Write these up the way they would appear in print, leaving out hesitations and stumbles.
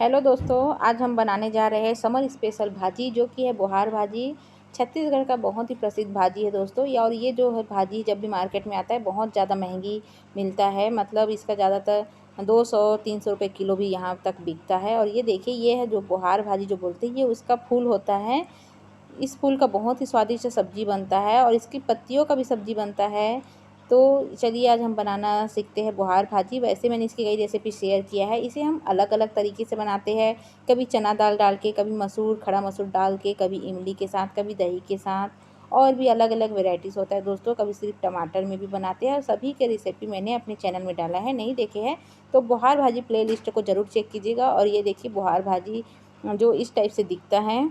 Hello दोस्तों, आज हम बनाने जा रहे हैं समर स्पेशल भाजी जो कि है बुहार भाजी। छत्तीसगढ़ का बहुत ही प्रसिद्ध भाजी है दोस्तों। और ये जो है भाजी जब भी मार्केट में आता है बहुत ज़्यादा महंगी मिलता है। मतलब इसका ज़्यादातर 200-300 रुपये किलो भी यहाँ तक बिकता है। और ये देखिए, ये है जो बुहार भाजी जो बोलते हैं, ये उसका फूल होता है। इस फूल का बहुत ही स्वादिष्ट सब्ज़ी बनता है और इसकी पत्तियों का भी सब्ज़ी बनता है। तो चलिए आज हम बनाना सीखते हैं बुहार भाजी। वैसे मैंने इसकी कई रेसिपी शेयर किया है। इसे हम अलग-अलग तरीके से बनाते हैं, कभी चना दाल डाल के, कभी मसूर, खड़ा मसूर डाल के, कभी इमली के साथ, कभी दही के साथ, और भी अलग-अलग वैराइटीज़ होता है दोस्तों। कभी सिर्फ टमाटर में भी बनाते हैं और सभी के रेसिपी मैंने अपने चैनल में डाला है, नहीं देखे हैं तो बुहार भाजी प्लेलिस्ट को ज़रूर चेक कीजिएगा। और ये देखिए बुहार भाजी जो इस टाइप से दिखता है।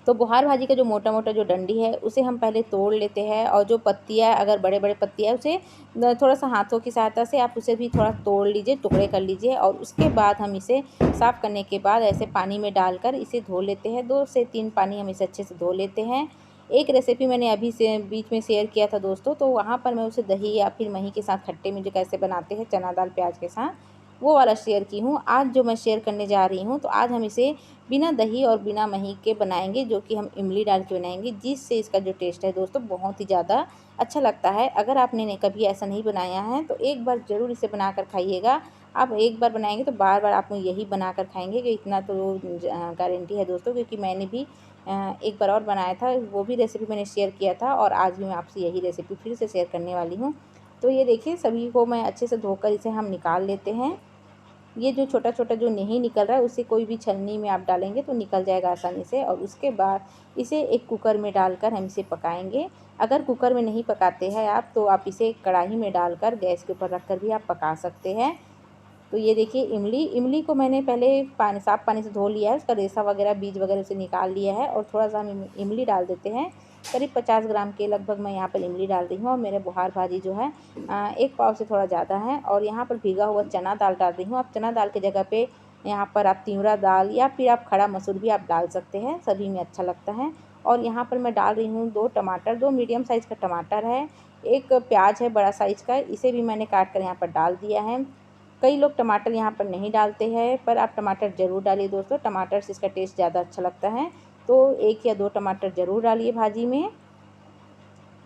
तो बुहार भाजी का जो मोटा-मोटा जो डंडी है उसे हम पहले तोड़ लेते हैं, और जो पत्तियाँ अगर बड़े-बड़े पत्तियाँ है उसे थोड़ा-सा हाथों की सहायता से आप उसे भी थोड़ा तोड़ लीजिए, टुकड़े कर लीजिए। और उसके बाद हम इसे साफ़ करने के बाद ऐसे पानी में डालकर इसे धो लेते हैं। 2 से 3 पानी हम इसे अच्छे से धो लेते हैं। एक रेसिपी मैंने अभी से बीच में शेयर किया था दोस्तों, तो वहाँ पर मैं उसे दही या फिर मही के साथ खट्टे मीठे कैसे बनाते हैं चना दाल प्याज़ के साथ, वो वाला शेयर की हूँ। आज जो मैं शेयर करने जा रही हूँ, तो आज हम इसे बिना दही और बिना मही के बनाएंगे, जो कि हम इमली डाल के बनाएंगे, जिससे इसका जो टेस्ट है दोस्तों बहुत ही ज़्यादा अच्छा लगता है। अगर आपने कभी ऐसा नहीं बनाया है तो एक बार ज़रूर इसे बनाकर खाइएगा। आप एक बार बनाएंगे तो बार बार आप यही बनाकर खाएंगे, कि इतना तो गारंटी है दोस्तों। क्योंकि मैंने भी एक बार और बनाया था, वो भी रेसिपी मैंने शेयर किया था, और आज भी मैं आपसे यही रेसिपी फिर से शेयर करने वाली हूँ। तो ये देखिए, सभी को मैं अच्छे से धोकर इसे हम निकाल लेते हैं। ये जो छोटा-छोटा जो नहीं निकल रहा है, उसे कोई भी छलनी में आप डालेंगे तो निकल जाएगा आसानी से। और उसके बाद इसे एक कुकर में डालकर हम इसे पकाएँगे। अगर कुकर में नहीं पकाते हैं आप, तो आप इसे कढ़ाई में डालकर गैस के ऊपर रखकर भी आप पका सकते हैं। तो ये देखिए, इमली को मैंने पहले साफ़ पानी से धो लिया है, उसका रेशा वगैरह, बीज वगैरह से निकाल लिया है। और थोड़ा-सा हम इमली डाल देते हैं। करीब 50 ग्राम के लगभग मैं यहाँ पर इमली डाल रही हूँ। और मेरे बुहार भाजी जो है 1 पाव से थोड़ा ज़्यादा है। और यहाँ पर भीगा हुआ चना दाल डाल रही हूँ। आप चना दाल की जगह पे यहाँ पर आप तिवरा दाल या फिर आप खड़ा मसूर भी आप डाल सकते हैं, सभी में अच्छा लगता है। और यहाँ पर मैं डाल रही हूँ 2 टमाटर, 2 मीडियम साइज़ का टमाटर है, 1 प्याज है बड़ा साइज़ का, इसे भी मैंने काट कर यहाँ पर डाल दिया है। कई लोग टमाटर यहाँ पर नहीं डालते हैं, पर आप टमाटर ज़रूर डालिए दोस्तों, टमाटर से इसका टेस्ट ज़्यादा अच्छा लगता है। तो 1 या 2 टमाटर ज़रूर डालिए भाजी में।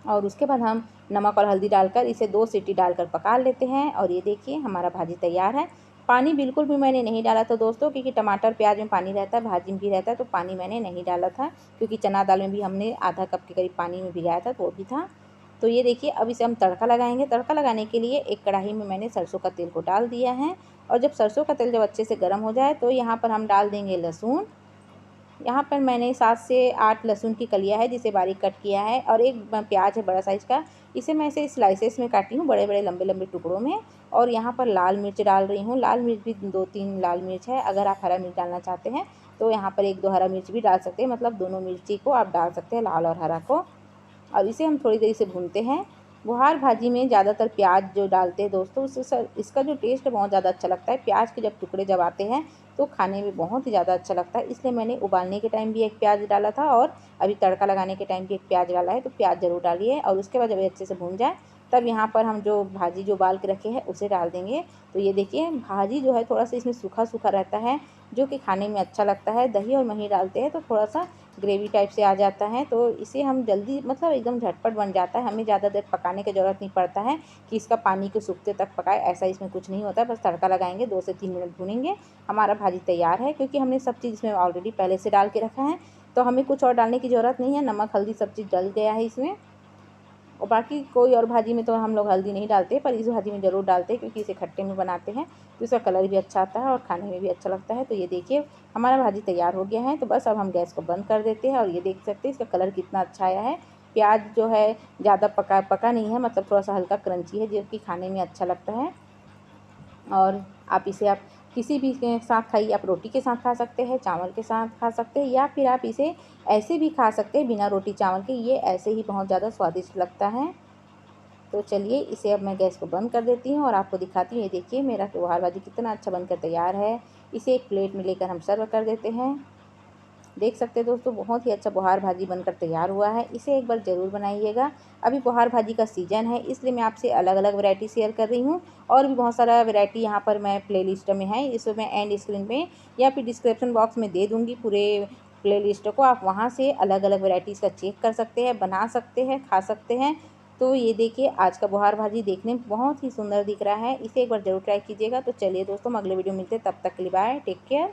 और उसके बाद हम नमक और हल्दी डालकर इसे 2 सीटी डालकर पका लेते हैं। और ये देखिए, हमारा भाजी तैयार है। पानी बिल्कुल भी मैंने नहीं डाला था दोस्तों, क्योंकि टमाटर प्याज में पानी रहता है, भाजी में भी रहता है, तो पानी मैंने नहीं डाला था। क्योंकि चना दाल में भी हमने आधा कप के करीब पानी में भिगाया था, तो वो भी था। तो ये देखिए, अब इसे हम तड़का लगाएंगे। तड़का लगाने के लिए एक कढ़ाई में मैंने सरसों का तेल को डाल दिया है। और जब सरसों का तेल जब अच्छे से गर्म हो जाए, तो यहाँ पर हम डाल देंगे लहसुन। यहाँ पर मैंने 7 से 8 लहसुन की कलियाँ है, जिसे बारीक कट किया है। और एक प्याज है बड़ा साइज़ का, इसे मैं ऐसे स्लाइसेस में काटी हूँ, बड़े-बड़े लंबे-लंबे टुकड़ों में। और यहाँ पर लाल मिर्च डाल रही हूँ। लाल मिर्च भी 2-3 लाल मिर्च है। अगर आप हरा मिर्च डालना चाहते हैं तो यहाँ पर 1-2 हरा मिर्च भी डाल सकते हैं, मतलब दोनों मिर्ची को आप डाल सकते हैं, लाल और हरा को। और इसे हम थोड़ी देर से भूनते हैं। बुहार भाजी में ज़्यादातर प्याज जो डालते हैं दोस्तों, उससे इसका जो टेस्ट है बहुत ज़्यादा अच्छा लगता है। प्याज के जब टुकड़े जब आते हैं तो खाने में बहुत ही ज़्यादा अच्छा लगता है। इसलिए मैंने उबालने के टाइम भी 1 प्याज डाला था, और अभी तड़का लगाने के टाइम भी 1 प्याज डाला है। तो प्याज ज़रूर डालिए। और उसके बाद जब ये अच्छे से भून जाए, तब यहाँ पर हम जो भाजी जो उबाल के रखे हैं उसे डाल देंगे। तो ये देखिए, भाजी जो है थोड़ा-सा इसमें सूखा-सूखा रहता है, जो कि खाने में अच्छा लगता है। दही और मही डालते हैं तो थोड़ा-सा ग्रेवी टाइप से आ जाता है। तो इसे हम जल्दी, मतलब एकदम झटपट बन जाता है। हमें ज़्यादा देर पकाने की ज़रूरत नहीं पड़ता है कि इसका पानी को सूखते तक पकाएँ, ऐसा इसमें कुछ नहीं होता है। बस तड़का लगाएँगे, 2 से 3 मिनट भूनेंगे, हमारा भाजी तैयार है। क्योंकि हमने सब चीज़ इसमें ऑलरेडी पहले से डाल के रखा है, तो हमें कुछ और डालने की ज़रूरत नहीं है। नमक, हल्दी सब चीज़ डल गया है इसमें। और बाकी कोई और भाजी में तो हम लोग हल्दी नहीं डालते, पर इस भाजी में ज़रूर डालते हैं, क्योंकि इसे खट्टे में बनाते हैं तो इसका कलर भी अच्छा आता है और खाने में भी अच्छा लगता है। तो ये देखिए, हमारा भाजी तैयार हो गया है। तो बस अब हम गैस को बंद कर देते हैं। और ये देख सकते हैं इसका कलर कितना अच्छा आया है। प्याज जो है ज़्यादा पका पका नहीं है, मतलब थोड़ा-सा हल्का क्रंची है, जो कि खाने में अच्छा लगता है। और आप किसी भी के साथ खाइए, आप रोटी के साथ खा सकते हैं, चावल के साथ खा सकते हैं, या फिर आप इसे ऐसे भी खा सकते हैं बिना रोटी चावल के। ये ऐसे ही बहुत ज़्यादा स्वादिष्ट लगता है। तो चलिए, इसे अब मैं गैस को बंद कर देती हूँ और आपको दिखाती हूँ। ये देखिए, मेरा बुहार भाजी कितना अच्छा बनकर तैयार है। इसे एक प्लेट में लेकर हम सर्व कर देते हैं। देख सकते हैं दोस्तों, बहुत ही अच्छा बुहार भाजी बनकर तैयार हुआ है। इसे एक बार ज़रूर बनाइएगा। अभी बुहार भाजी का सीज़न है, इसलिए मैं आपसे अलग-अलग वैरायटी शेयर कर रही हूँ। और भी बहुत सारा वैरायटी यहाँ पर मैं प्लेलिस्ट में है, इसको मैं एंड स्क्रीन में या फिर डिस्क्रिप्शन बॉक्स में दे दूँगी पूरे प्लेलिस्ट को। आप वहाँ से अलग-अलग वैराइटीज़ का चेक कर सकते हैं, बना सकते हैं, खा सकते हैं। तो ये देखिए, आज का बुहार भाजी देखने में बहुत ही सुंदर दिख रहा है। इसे एक बार ज़रूर ट्राई कीजिएगा। तो चलिए दोस्तों, हम अगले वीडियो में मिलते हैं, तब तक के लिए बाय, टेक केयर।